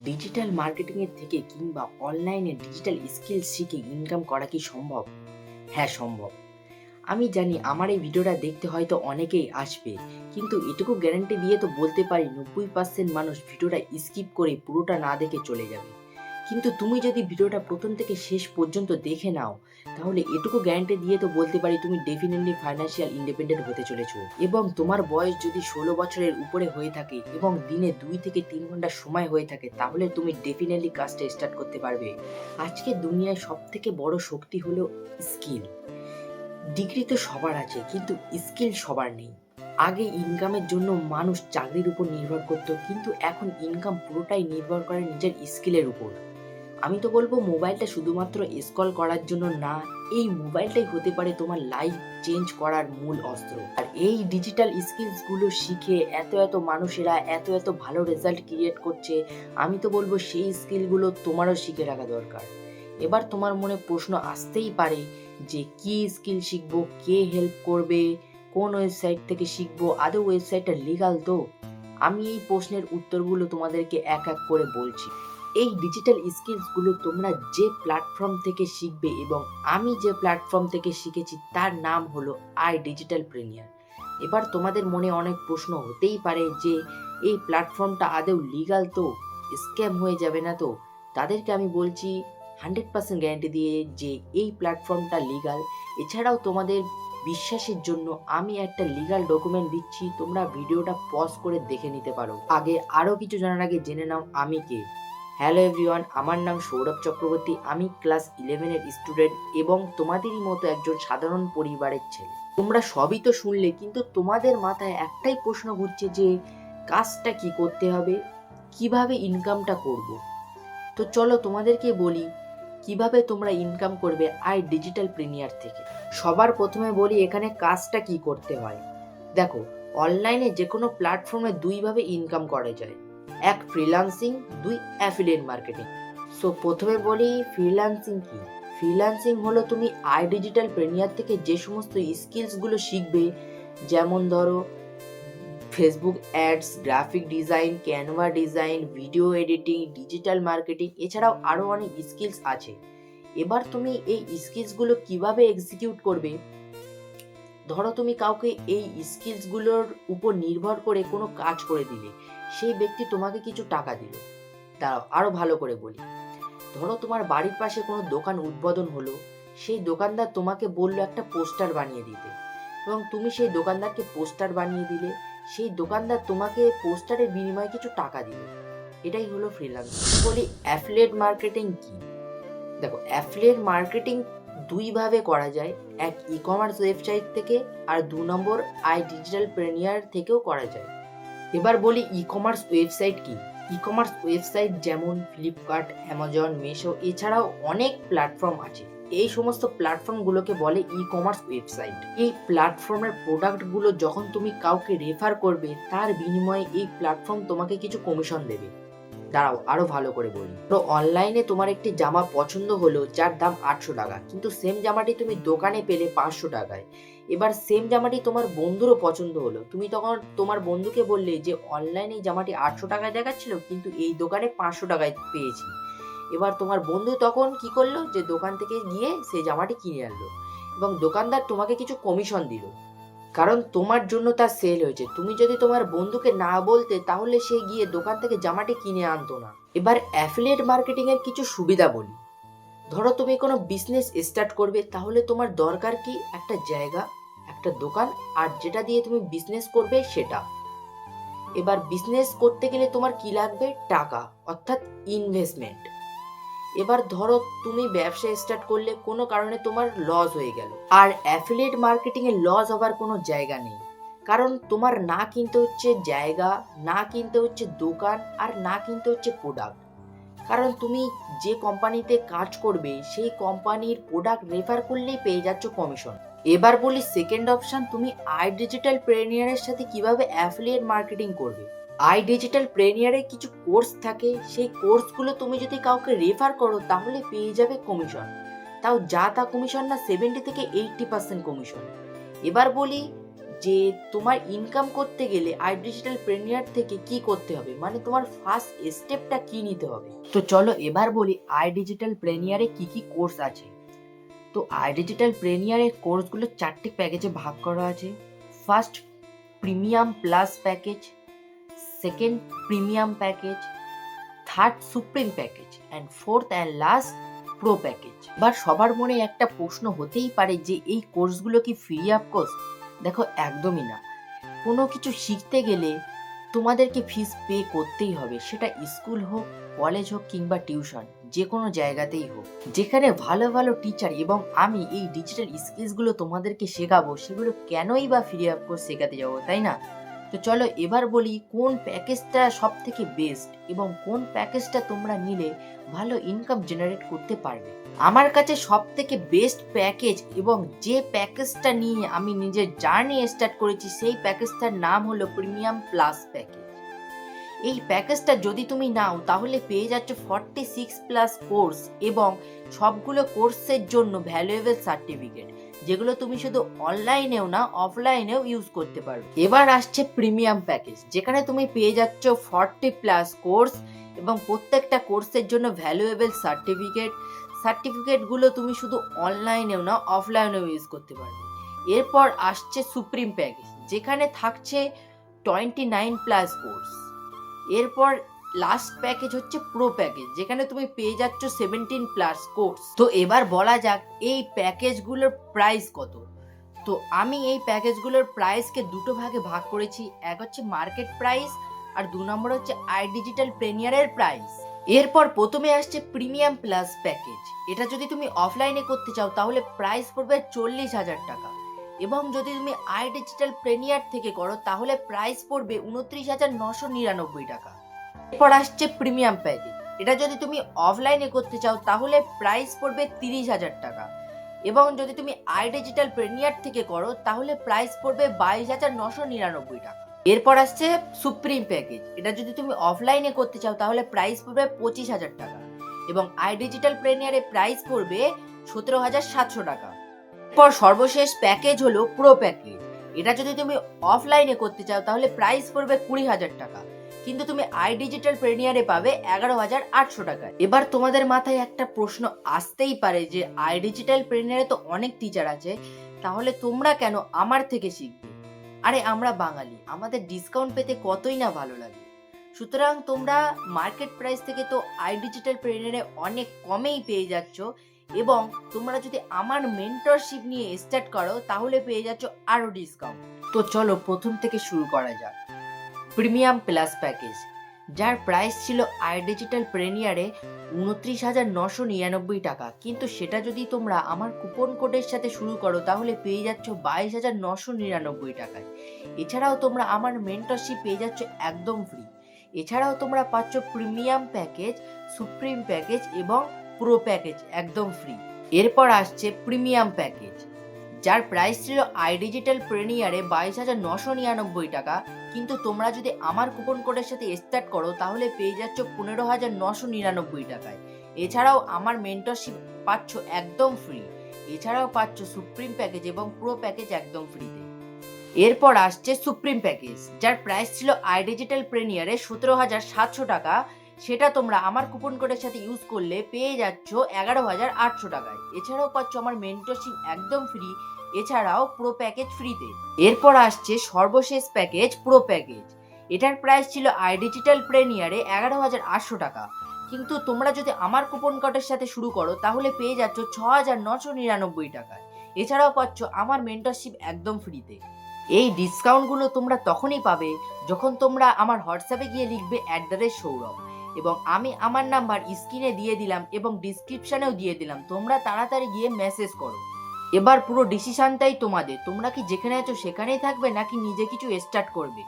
Digital marketing এর থেকে কিংবা অনলাইনে ডিজিটাল স্কিল শিখে ইনকাম করা কি সম্ভব? হ্যাঁ, সম্ভব। আমি জানি আমার এই ভিডিওটা দেখতে হয়তো অনেকেই আসবে, কিন্তু এটুকু গ্যারান্টি দিয়ে তো বলতে পারি 90% মানুষ ভিডিওটা স্কিপ করে পুরোটা না দেখে চলে যাবে। কিন্তু তুমি যদি ভিডিওটা প্রথম থেকে শেষ পর্যন্ত দেখে নাও, তাহলে এটুকু গ্যারান্টি দিয়ে তো বলতে পারি তুমি ডেফিনেটলি ফাইন্যান্সিয়াল ইন্ডিপেন্ডেন্ট হতে চলেছো। এবং তোমার বয়স যদি 16 বছরের উপরে হয়ে থাকে এবং দিনে 2 থেকে 3 ঘন্টা সময় হয়ে থাকে, তাহলে তুমি ডেফিনেটলি কাজটা স্টার্ট করতে পারবে। আজকে দুনিয়ায় সবথেকে বড় শক্তি হলো স্কিল। ডিগ্রি তো সবার আছে, কিন্তু স্কিল সবার নেই। আগে ইনকামের জন্য মানুষ চাকরির উপর নির্ভর করত, কিন্তু এখন ইনকাম পুরোটাই নির্ভর করে নিজের স্কিলের উপর। আমি তো বলবো মোবাইলটা শুধুমাত্র স্ক্রল করার জন্য না, এই মোবাইলটাই হতে পারে তোমার লাইফ চেঞ্জ করার মূল অস্ত্র। আর এই ডিজিটাল স্কিলস গুলো শিখে এত মানুষেরা এত ভালো রেজাল্ট ক্রিয়েট করছে। আমি তো বলবো সেই স্কিলগুলো তোমারও শিখে রাখা দরকার। এবার তোমার মনে প্রশ্ন আসতেই পারে যে কি স্কিল শিখবো, কে হেল্প করবে, কোন ওয়েবসাইট থেকে শিখবো, আদৌ ওয়েবসাইটটা লিগাল তো? আমি এই প্রশ্নের উত্তরগুলো তোমাদেরকে এক এক করে বলছি। এই ডিজিটাল স্কিলসগুলো তোমরা যে প্ল্যাটফর্ম থেকে শিখবে এবং আমি যে প্ল্যাটফর্ম থেকে শিখেছি তার নাম হলো আই ডিজিটাল প্রিনিয়ার। এবার তোমাদের মনে অনেক প্রশ্ন হতেই পারে যে এই প্ল্যাটফর্মটা আদৌ লিগাল তো, স্ক্যাম হয়ে যাবে না তো? তাদেরকে আমি বলছি 100% গ্যারান্টি দিয়ে যে এই প্ল্যাটফর্মটা লিগাল। এছাড়াও তোমাদের বিশ্বাসের জন্য আমি একটা লিগাল ডকুমেন্ট দিচ্ছি, তোমরা ভিডিওটা পজ করে দেখে নিতে পারো। আগে আরও কিছু জানার আগে জেনে নাও আমি কে। হ্যালো এভরিওয়ান, আমার নাম সৌরভ চক্রবর্তী। আমি ক্লাস 11-এর স্টুডেন্ট এবং তোমাদেরই মতো একজন সাধারণ পরিবারের ছেলে। তোমরা সবই তো শুনলে, কিন্তু তোমাদের মাথায় একটাই প্রশ্ন ঘুরছে যে কাজটা কি করতে হবে, কিভাবে ইনকামটা করব। তো চলো তোমাদেরকে বলি কিভাবে তোমরা ইনকাম করবে আই ডিজিটাল প্রিমিয়ার থেকে। সবার প্রথমে বলি এখানে কাজটা কি করতে হয়। দেখো, অনলাইনে যে কোনো প্ল্যাটফর্মে দুইভাবে ইনকাম করা যায়, এক ফ্রিল্যান্সিং, দুই অ্যাফিলিয়েট মার্কেটিং। সো প্রথমে বলি ফ্রিল্যান্সিং কি। ফ্রিল্যান্সিং হলো তুমি আই ডিজিটাল প্রিমিয়ার থেকে যে সমস্ত স্কিলসগুলো শিখবে, যেমন ধরো Facebook ads, graphic design, Canva design, video editing, digital marketing, এছাড়াও আরও অনেক স্কিলস আছে। এবার তুমি এই স্কিলসগুলো কিভাবে এক্সিকিউট করবে। ধরো তুমি কাউকে এই স্কিলসগুলোর উপর নির্ভর করে কোনো কাজ করে দিলে, সেই ব্যক্তি তোমাকে কিছু টাকা দিল। দাঁড়াও আরও ভালো করে বলি। ধরো তোমার বাড়ির পাশে কোনো দোকান উদ্বোধন হলো, সেই দোকানদার তোমাকে বললো একটা পোস্টার বানিয়ে দিতে, এবং তুমি সেই দোকানদারকে পোস্টার বানিয়ে দিলে, সেই দোকানদার তোমাকে পোস্টারের বিনিময়ে কিছু টাকা দিবে। এটাই হলো ফ্রিল্যান্সিং। বলি অ্যাফিলিয়েট মার্কেটিং কি। দেখো, অ্যাফিলিয়েট মার্কেটিং দুইভাবে করা যায়, এক ই কমার্স ওয়েবসাইট থেকে, আর 2 নম্বর আই ডিজিটাল প্রিমিয়ার থেকেও করা যায়। এবার বলি ই কমার্স ওয়েবসাইট কি। ই কমার্স ওয়েবসাইট যেমন ফ্লিপকার্ট, অ্যামাজন, মিশো, এছাড়াও অনেক প্ল্যাটফর্ম আছে। এই সমস্ত প্ল্যাটফর্মগুলোকে বলে ই কমার্স ওয়েবসাইট। এই প্ল্যাটফর্মের প্রোডাক্টগুলো যখন তুমি কাউকে রেফার করবে, তার বিনিময়ে এই প্ল্যাটফর্ম তোমাকে কিছু কমিশন দেবে। দাঁড়াও আরো ভালো করে বলি। তো অনলাইনে তোমার একটি জামা পছন্দ হলো যার দাম 800 টাকা, কিন্তু সেম জামাটি তুমি দোকানে পেলে 500 টাকায়। এবার সেম জামাটি তোমার বন্ধুরও পছন্দ হলো, তুমি তখন তোমার বন্ধুকে বললে যে অনলাইনে এই জামাটি 800 টাকায় দেখাচ্ছিল, কিন্তু এই দোকানে 500 টাকায় পেয়েছি। এবার তোমার বন্ধু তখন কি করলো, যে দোকান থেকে গিয়ে সেই জামাটি কিনে আনলো এবং দোকানদার তোমাকে কিছু কমিশন দিল, কারণ তোমার জন্য তার সেল হয়েছে। তুমি যদি তোমার বন্ধুকে না বলতে, তাহলে সে গিয়ে দোকান থেকে জামাটি কিনে আনতো না। এবার অ্যাফিলিয়েট মার্কেটিং এর কিছু সুবিধা বলি। ধরো তুমি কোনো বিজনেস স্টার্ট করবে, তাহলে তোমার দরকার কি, একটা জায়গা, একটা দোকান, আর যেটা দিয়ে তুমি বিজনেস করবে সেটা। এবার বিজনেস করতে গেলে তোমার কি লাগবে, টাকা, অর্থাৎ ইনভেস্টমেন্ট। এবার ধরো তুমি ব্যবসা স্টার্ট করলে, কোনো কারণে তোমার লস হয়ে গেল। আর অ্যাফিলিয়েট মার্কেটিং এ লস হবার কোনো জায়গা নেই, কারণ তোমার না কিনতে হচ্ছে জায়গা, না কিনতে হচ্ছে দোকান, আর না কিনতে হচ্ছে প্রোডাক্ট। কারণ তুমি যে কোম্পানিতে কাজ করবে, সেই কোম্পানির প্রোডাক্ট রেফার করলেই পেয়ে যাচ্ছ কমিশন। এবার বলি সেকেন্ড অপশন, তুমি আই ডিজিটাল প্রিমিয়ারের সাথে কিভাবে অ্যাফিলিয়েট মার্কেটিং করবে। আই ডিজিটাল প্রিমিয়ারে কিছু কোর্স থাকে, সেই কোর্সগুলো তুমি যদি কাউকে রেফার করো, তাহলে পেয়ে যাবে কমিশন। তাও যা তা কমিশন না, 70 থেকে 80% কমিশন। এবার বলি যে তোমার ইনকাম করতে গেলে আই ডিজিটাল প্রেনিয়ার থেকে কি করতে হবে, মানে তোমার ফার্স্ট স্টেপটা কি নিতে হবে। তো চলো এবার বলি আই ডিজিটাল প্রেনিয়ারে কি কি কোর্স আছে। তো আই ডিজিটাল প্রেনিয়ারের কোর্সগুলো 4টি প্যাকেজে ভাগ করা আছে। First premium plus package, second premium package, third supreme package and fourth and last pro package. এবার সবার মনে একটা প্রশ্ন হতেই পারে যে এই কোর্সগুলো কি ফ্রি অফ কোর্স? দেখো, একদমই না। কোনো কিছু শিখতে গেলে তোমাদেরকে ফিস পে করতেই হবে, সেটা স্কুল হোক, কলেজ হোক কিংবা টিউশন, যে কোনো জায়গাতেই হোক। যেখানে ভালো ভালো টিচার এবং আমি এই ডিজিটাল স্কিলসগুলো তোমাদেরকে শেখাবো, সেগুলো কেনই বা ফ্রি অফ কোর্স শেখাতে যাবো, তাই না? তো চলো এবার বলি কোন প্যাকেজটা সব থেকে বেস্ট এবং কোন প্যাকেজটা তোমরা নিলে ভালো ইনকাম জেনারেট করতে পারবে। আমার কাছে সব থেকে বেস্ট প্যাকেজ এবং যে প্যাকেজটা নিয়ে আমি নিজের জার্নি স্টার্ট করেছি, সেই প্যাকেজটার নাম হলো প্রিমিয়াম প্লাস প্যাকেজ। এই প্যাকেজটা যদি তুমি নাও তাহলে পেয়ে যাচ্ছ 46 প্লাস কোর্স এবং সবগুলো কোর্সের জন্য ভ্যালুয়েবল সার্টিফিকেট, যেগুলো তুমি শুধু অনলাইনেও না অফলাইনেও ইউজ করতে পারবে। এবার আসছে প্রিমিয়াম প্যাকেজ, যেখানে তুমি পেয়ে যাচ্ছ 40 প্লাস কোর্স এবং প্রত্যেকটা কোর্সের জন্য ভ্যালুয়েবল সার্টিফিকেটগুলো তুমি শুধু অনলাইনেও না অফলাইনেও ইউজ করতে পারবে। এরপর আসছে সুপ্রিম প্যাকেজ, যেখানে থাকছে 29 প্লাস কোর্স। এরপর লাস্ট প্যাকেজ হচ্ছে প্রো প্যাকেজ, যেখানে তুমি পেয়ে যাচ্ছ 17 প্লাস কোর্স। তো এবার বলা যাক এই প্যাকেজগুলোর প্রাইস কত। তো আমি এই প্যাকেজগুলোর প্রাইসকে দুটো ভাগে ভাগ করেছি, এক হচ্ছে মার্কেট প্রাইস আর 2 নম্বর হচ্ছে আই ডিজিটাল প্রেনিয়ারের প্রাইস। এরপর প্রথমে আসছে প্রিমিয়াম প্লাস প্যাকেজ। এটা যদি তুমি অফলাইনে করতে চাও তাহলে প্রাইস পড়বে 40,000 টাকা, এবং যদি তুমি আই ডিজিটাল প্রেনিয়ার থেকে করো তাহলে প্রাইস পড়বে 29,999 টাকা। এরপর আসছে প্রিমিয়াম প্যাকেজ। এটা যদি তুমি অফলাইনে করতে চাও তাহলে প্রাইস পড়বে 30,000 টাকা, এবং যদি তুমি আই ডিজিটাল প্রেনিয়ার থেকে করো তাহলে প্রাইস পড়বে 22,999 টাকা। এরপর আসছে সুপ্রিম প্যাকেজ। এটা যদি তুমি অফলাইনে করতে চাও তাহলে প্রাইস পড়বে 25,000 টাকা, এবং আই ডিজিটাল প্রেনিয়ারে প্রাইস পড়বে 17,700 টাকা। এরপর সর্বশেষ প্যাকেজ হলো প্রো প্যাকেজ। এটা যদি তুমি অফলাইনে করতে চাও তাহলে প্রাইস পড়বে 20,000 টাকা, কিন্তু তুমি আই ডিজিটাল প্রেনিয়ারে পাবে 11,800 টাকা। এবার তোমাদের মাথায় একটা প্রশ্ন আসতেই পারে যে আই ডিজিটাল প্রেনিয়ারে তো অনেক টিচার আছে, তাহলে তোমরা কেন আমার থেকে শিখবে? আরে আমরা বাঙালি, আমাদের ডিসকাউন্ট পেতে কতই না ভালো লাগে। সুতরাং তোমরা মার্কেট প্রাইস থেকে তো আই ডিজিটাল প্রেনিয়ারে অনেক কমেই পেয়ে যাচ্ছ, এবং তোমরা যদি আমার মেন্টরশিপ নিয়ে স্টার্ট করো তাহলে পেয়ে যাচ্ছ আরো ডিসকাউন্ট। তো চলো প্রথম থেকে শুরু করা যাক। প্রিমিয়াম প্লাস প্যাকেজ, যার প্রাইস ছিল আই ডিজিটাল প্রেনিয়ারে 29,999 টাকা, কিন্তু সেটা যদি তোমরা আমার কুপন কোডের সাথে শুরু করো তাহলে পেয়ে যাচ্ছ 22,999 টাকায়। এছাড়াও তোমরা আমার মেন্টরশিপ পেয়ে যাচ্ছ একদম ফ্রি। এছাড়াও তোমরা পাচ্ছ প্রিমিয়াম প্যাকেজ, সুপ্রিম প্যাকেজ এবং প্রো প্যাকেজ একদম ফ্রি। এরপর আসছে প্রিমিয়াম প্যাকেজ, যার প্রাইস ছিল আই ডিজিটাল প্রেনিয়ারে 22,999 টাকা, কিন্তু তোমরা যদি আমার কুপন কোডের সাথে স্টার্ট করো তাহলে পেয়ে যাচ্ছ 15,999 টাকায়। এছাড়াও আমার মেন্টরশিপ পাচ্ছ একদম ফ্রি। এছাড়াও পাচ্ছ সুপ্রিম প্যাকেজ এবং প্রো প্যাকেজ একদম ফ্রিতে। এরপর আসছে সুপ্রিম প্যাকেজ, যার প্রাইস ছিল আই ডিজিটাল প্রেনিয়ারে 17,700 টাকা, সেটা তোমরা আমার কুপন কোডের সাথে ইউজ করলে পেয়ে যাচ্ছ 11,800 টাকায়। এছাড়াও পাচ্ছ আমার মেন্টরশিপ একদম ফ্রি, এছাড়াও প্রো প্যাকেজ ফ্রিতে। এরপর আসছে সর্বশেষ প্যাকেজ প্রো প্যাকেজ। এটার প্রাইস ছিল আই ডিজিটাল প্রেনিয়ারে 11,800 টাকা, কিন্তু তোমরা যদি আমার কুপন কোডের সাথে শুরু করো তাহলে পেয়ে যাচ্ছ 6,999 টাকায়। এছাড়াও পাচ্ছ আমার মেন্টরশিপ একদম ফ্রিতে। এই ডিসকাউন্টগুলো তোমরা তখনই পাবে যখন তোমরা আমার হোয়াটসঅ্যাপে গিয়ে লিখবে @সৌরভ, এবং আমি আমার নাম্বার স্ক্রিনে দিয়ে দিলাম এবং ডিসক্রিপশনেও দিয়ে দিলাম, তোমরা তাড়াতাড়ি গিয়ে মেসেজ করো। এবার পুরো ডিসিশনটাই তোমাদের, তোমরা কি যেখানে আছো সেখানেই থাকবে নাকি নিজে কিছু স্টার্ট করবে।